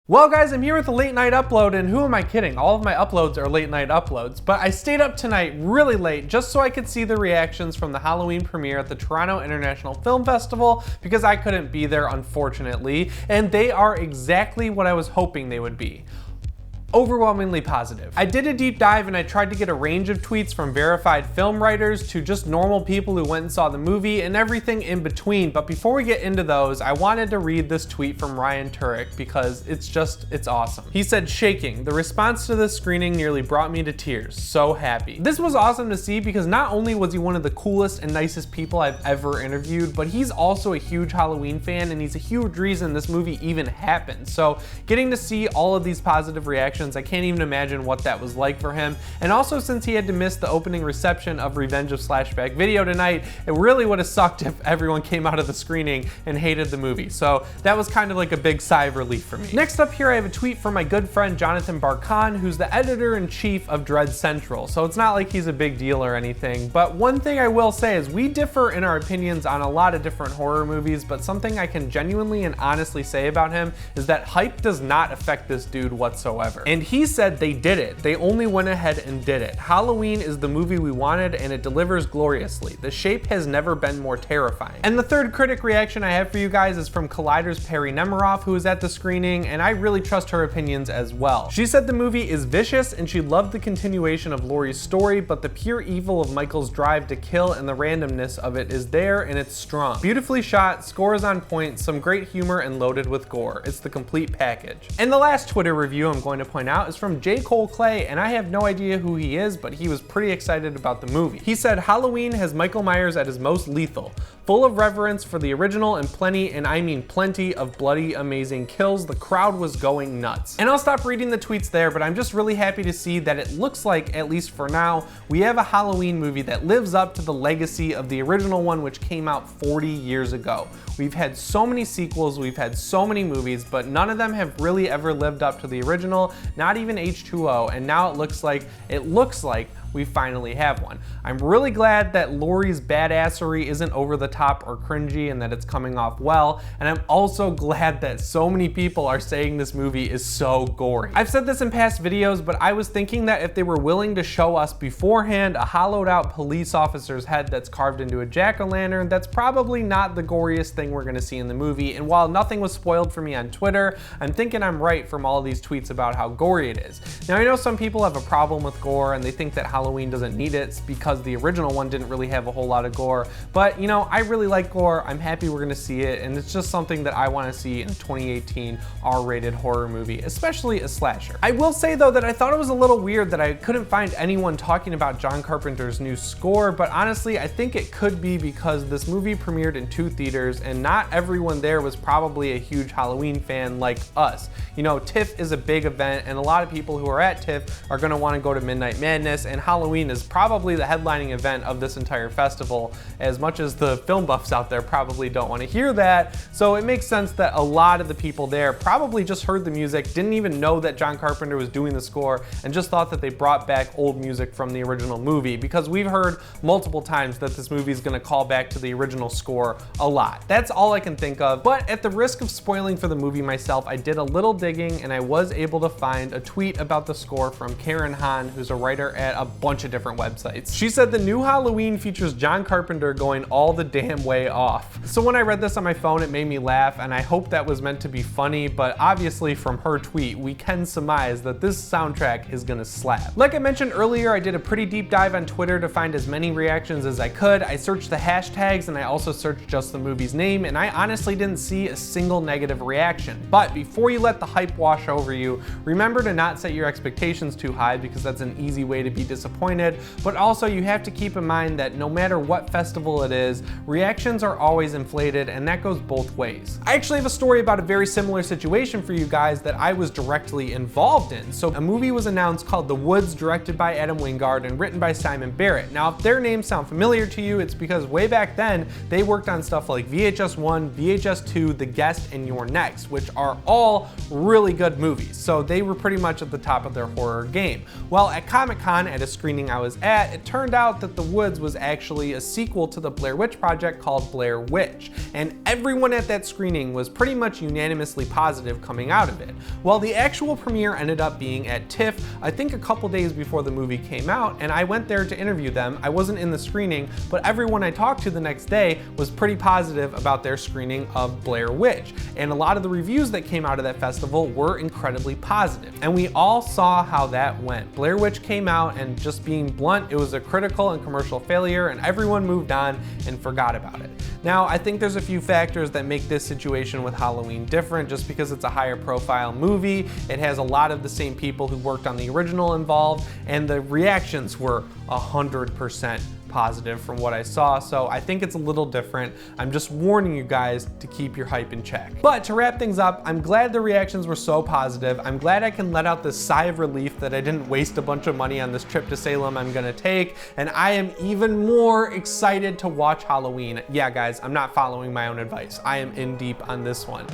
Well guys, I'm here with a late night upload, and who am I kidding? All of my uploads are late night uploads, but I stayed up tonight really late just so I could see the reactions from the Halloween premiere at the Toronto International Film Festival because I couldn't be there, unfortunately, and they are exactly what I was hoping they would be. Overwhelmingly positive. I did a deep dive and I tried to get a range of tweets from verified film writers to just normal people who went and saw the movie and everything in between, but before we get into those, I wanted to read this tweet from Ryan Turek because it's awesome. He said, "Shaking. The response to this screening nearly brought me to tears. So happy." This was awesome to see because not only was he one of the coolest and nicest people I've ever interviewed, but he's also a huge Halloween fan and he's a huge reason this movie even happened. So getting to see all of these positive reactions, I can't even imagine what that was like for him. And also, since he had to miss the opening reception of Revenge of Slashback Video tonight, it really would have sucked if everyone came out of the screening and hated the movie. So that was kind of like a big sigh of relief for me. Next up here, I have a tweet from my good friend Jonathan Barkan, who's the editor-in-chief of Dread Central. So it's not like he's a big deal or anything, but one thing I will say is we differ in our opinions on a lot of different horror movies, but something I can genuinely and honestly say about him is that hype does not affect this dude whatsoever. And he said they did it. They only went ahead and did it. Halloween is the movie we wanted and it delivers gloriously. The Shape has never been more terrifying. And the third critic reaction I have for you guys is from Collider's Perry Nemiroff, who was at the screening, and I really trust her opinions as well. She said the movie is vicious and she loved the continuation of Laurie's story, but the pure evil of Michael's drive to kill and the randomness of it is there and it's strong. Beautifully shot, score is on point, some great humor and loaded with gore. It's the complete package. And the last Twitter review I'm going to point out is from J. Cole Clay, and I have no idea who he is, but he was pretty excited about the movie. He said, "Halloween has Michael Myers at his most lethal, full of reverence for the original and plenty, and I mean plenty, of bloody, amazing kills. The crowd was going nuts." And I'll stop reading the tweets there, but I'm just really happy to see that it looks like, at least for now, we have a Halloween movie that lives up to the legacy of the original one, which came out 40 years ago. We've had so many sequels, we've had so many movies, but none of them have really ever lived up to the original, not even H2O, and now it looks like we finally have one. I'm really glad that Laurie's badassery isn't over the top or cringy and that it's coming off well, and I'm also glad that so many people are saying this movie is so gory. I've said this in past videos, but I was thinking that if they were willing to show us beforehand a hollowed out police officer's head that's carved into a jack-o'-lantern, that's probably not the goriest thing we're gonna see in the movie, and while nothing was spoiled for me on Twitter, I'm thinking I'm right from all these tweets about how gory it is. Now I know some people have a problem with gore and they think that Halloween doesn't need it because the original one didn't really have a whole lot of gore, but you know, I really like gore. I'm happy we're gonna see it, and it's just something that I want to see in a 2018 R-rated horror movie, especially a slasher. I will say though that I thought it was a little weird that I couldn't find anyone talking about John Carpenter's new score, but honestly I think it could be because this movie premiered in 2 theaters and not everyone there was probably a huge Halloween fan like us. You know, TIFF is a big event and a lot of people who are at TIFF are gonna want to go to Midnight Madness, and Halloween is probably the headlining event of this entire festival, as much as the film buffs out there probably don't want to hear that. So it makes sense that a lot of the people there probably just heard the music, didn't even know that John Carpenter was doing the score, and just thought that they brought back old music from the original movie, because we've heard multiple times that this movie is going to call back to the original score a lot. That's all I can think of, but at the risk of spoiling for the movie myself, I did a little digging and I was able to find a tweet about the score from Karen Hahn, who's a writer at a bunch of different websites. She said the new Halloween features John Carpenter going all the damn way off. So when I read this on my phone, it made me laugh, and I hope that was meant to be funny, but obviously from her tweet, we can surmise that this soundtrack is gonna slap. Like I mentioned earlier, I did a pretty deep dive on Twitter to find as many reactions as I could. I searched the hashtags and I also searched just the movie's name, and I honestly didn't see a single negative reaction. But before you let the hype wash over you, remember to not set your expectations too high, because that's an easy way to be disappointed, but also you have to keep in mind that no matter what festival it is, reactions are always inflated, and that goes both ways. I actually have a story about a very similar situation for you guys that I was directly involved in. So a movie was announced called The Woods, directed by Adam Wingard and written by Simon Barrett. Now, if their names sound familiar to you, it's because way back then, they worked on stuff like VHS 1, VHS 2, The Guest, and You're Next, which are all really good movies. So they were pretty much at the top of their horror game. Well, at Comic-Con, at a screening I was at, it turned out that The Woods was actually a sequel to the Blair Witch Project called Blair Witch, and everyone at that screening was pretty much unanimously positive coming out of it. While the actual premiere ended up being at TIFF, I think a couple days before the movie came out, and I went there to interview them. I wasn't in the screening, but everyone I talked to the next day was pretty positive about their screening of Blair Witch, and a lot of the reviews that came out of that festival were incredibly positive. And we all saw how that went. Blair Witch came out, and just being blunt, it was a critical and commercial failure, and everyone moved on and forgot about it. Now, I think there's a few factors that make this situation with Halloween different. Just because it's a higher profile movie, it has a lot of the same people who worked on the original involved, and the reactions were 100% positive from what I saw, so I think it's a little different. I'm just warning you guys to keep your hype in check. But to wrap things up, I'm glad the reactions were so positive. I'm glad I can let out this sigh of relief that I didn't waste a bunch of money on this trip to Salem I'm gonna take, and I am even more excited to watch Halloween. Yeah guys, I'm not following my own advice. I am in deep on this one.